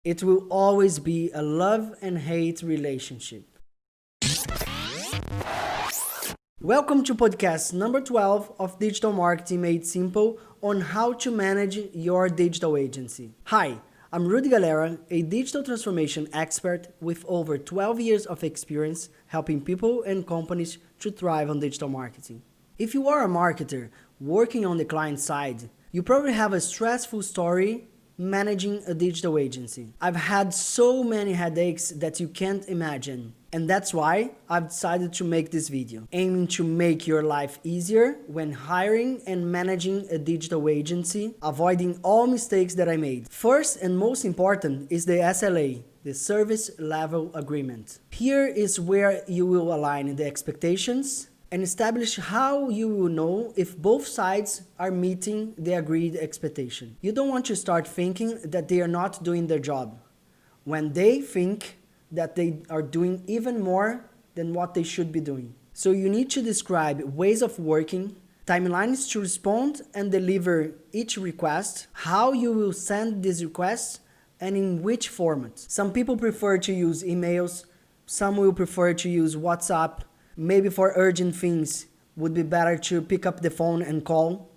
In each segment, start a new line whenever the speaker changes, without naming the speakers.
It will always be a love and hate relationship. Welcome to podcast number 12 of Digital Marketing Made Simple on how to manage your digital agency. Hi, I'm Rudy Galera, a digital transformation expert with over 12 years of experience helping people and companies to thrive on digital marketing. If you are a marketer working on the client side, you probably have a stressful story managing a digital agency. I've had so many headaches that you can't imagine. And that's why I've decided to make this video, aiming to make your life easier when hiring and managing a digital agency, avoiding all mistakes that I made. First and most important is the SLA, the Service Level Agreement. Here is where you will align the expectations and establish how you will know if both sides are meeting the agreed expectation. You don't want to start thinking that they are not doing their job when they think that they are doing even more than what they should be doing. So you need to describe ways of working, timelines to respond and deliver each request, how you will send these requests, and in which format. Some people prefer to use emails, some will prefer to use WhatsApp. Maybe for urgent things would be better to pick up the phone and call.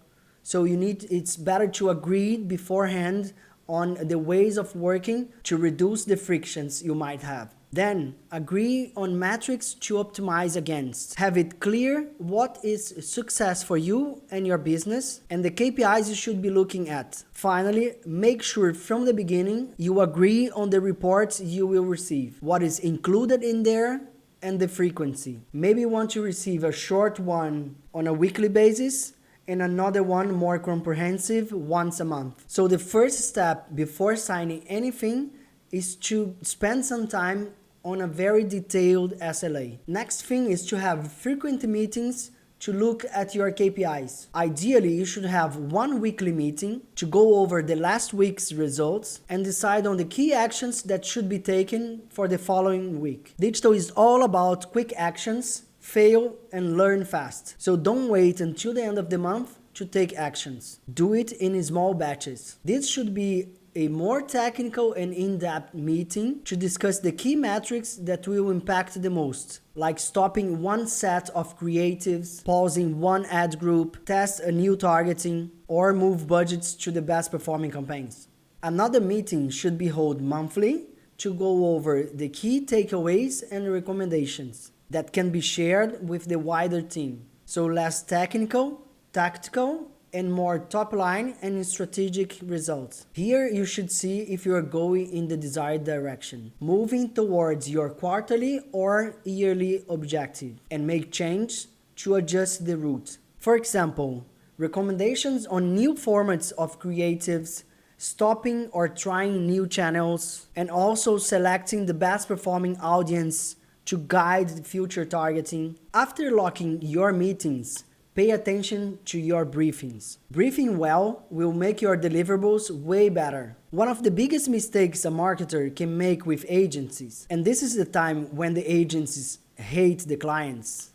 So it's better to agree beforehand on the ways of working to reduce the frictions you might have. Then agree on metrics to optimize against. Have it clear what is success for you and your business and the KPIs you should be looking at. Finally, make sure from the beginning you agree on the reports you will receive, what is included in there, and the frequency. Maybe you want to receive a short one on a weekly basis and another one more comprehensive once a month. So the first step before signing anything is to spend some time on a very detailed SLA. Next thing is to have frequent meetings to look at your KPIs. Ideally, you should have one weekly meeting to go over the last week's results and decide on the key actions that should be taken for the following week. Digital is all about quick actions, fail and learn fast. So don't wait until the end of the month to take actions. Do it in small batches. This should be a more technical and in-depth meeting to discuss the key metrics that will impact the most, like stopping one set of creatives, pausing one ad group, test a new targeting, or move budgets to the best performing campaigns. Another meeting should be held monthly to go over the key takeaways and recommendations that can be shared with the wider team. So less technical, tactical, and more top line and strategic results. Here you should see if you are going in the desired direction, moving towards your quarterly or yearly objective, and make change to adjust the route. For example, recommendations on new formats of creatives, stopping or trying new channels, and also selecting the best performing audience to guide future targeting. After locking your meetings, pay attention to your briefings. Briefing well will make your deliverables way better. One of the biggest mistakes a marketer can make with agencies, and this is the time when the agencies hate the clients,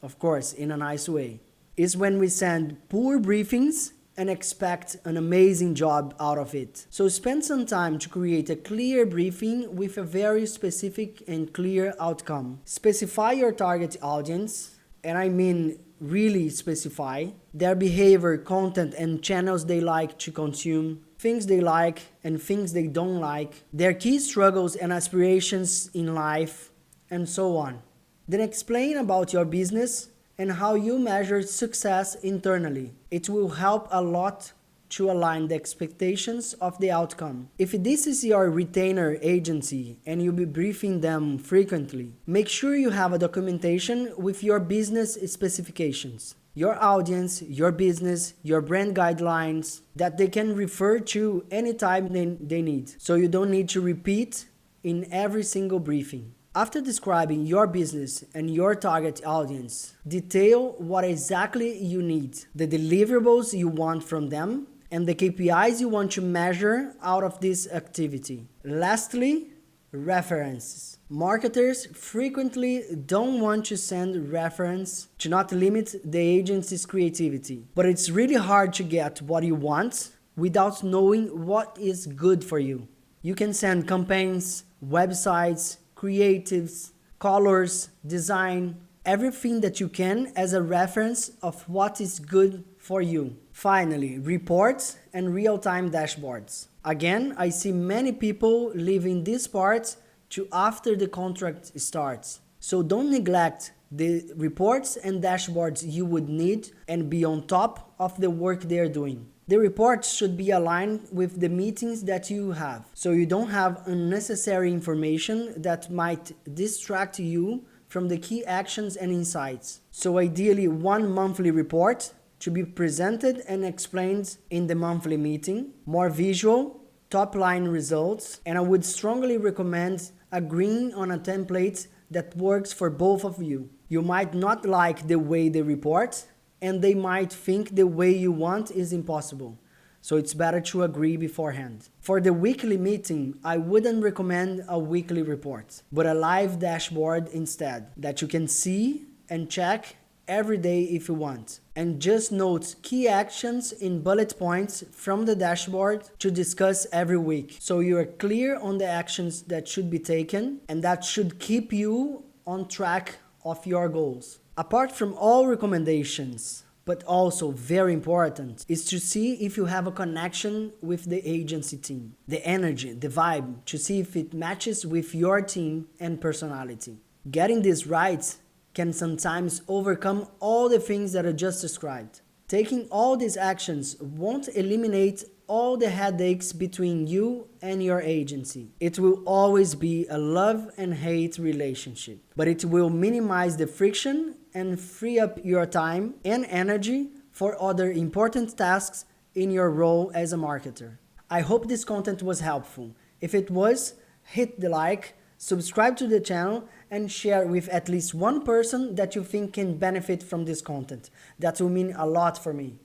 of course, in a nice way, is when we send poor briefings and expect an amazing job out of it. So spend some time to create a clear briefing with a very specific and clear outcome. Specify your target audience, and I mean really specify their behavior, content, and channels they like to consume, things they like and things they don't like, their key struggles and aspirations in life, and so on. Then explain about your business and how you measure success internally. It will help a lot to align the expectations of the outcome. If this is your retainer agency and you'll be briefing them frequently, make sure you have a documentation with your business specifications, your audience, your business, your brand guidelines that they can refer to anytime they need. So you don't need to repeat in every single briefing. After describing your business and your target audience, detail what exactly you need, the deliverables you want from them, and the KPIs you want to measure out of this activity. Lastly, references. Marketers frequently don't want to send reference to not limit the agency's creativity, but it's really hard to get what you want without knowing what is good for you. You can send campaigns, websites, creatives, colors, design, everything that you can as a reference of what is good for you. Finally, reports and real-time dashboards. Again, I see many people leaving this part to after the contract starts. So don't neglect the reports and dashboards you would need and be on top of the work they're doing. The reports should be aligned with the meetings that you have, so you don't have unnecessary information that might distract you from the key actions and insights. So ideally, one monthly report to be presented and explained in the monthly meeting, more visual, top-line results, and I would strongly recommend agreeing on a template that works for both of you. You might not like the way they report, and they might think the way you want is impossible. So it's better to agree beforehand. For the weekly meeting, I wouldn't recommend a weekly report, but a live dashboard instead that you can see and check every day if you want. And just note key actions in bullet points from the dashboard to discuss every week. So you are clear on the actions that should be taken, and that should keep you on track of your goals. Apart from all recommendations, but also very important, is to see if you have a connection with the agency team. The energy, the vibe, to see if it matches with your team and personality. Getting this right can sometimes overcome all the things that I just described. Taking all these actions won't eliminate all the headaches between you and your agency. It will always be a love and hate relationship, but it will minimize the friction and free up your time and energy for other important tasks in your role as a marketer. I hope this content was helpful. If it was, hit the like, subscribe to the channel, and share with at least one person that you think can benefit from this content. That will mean a lot for me.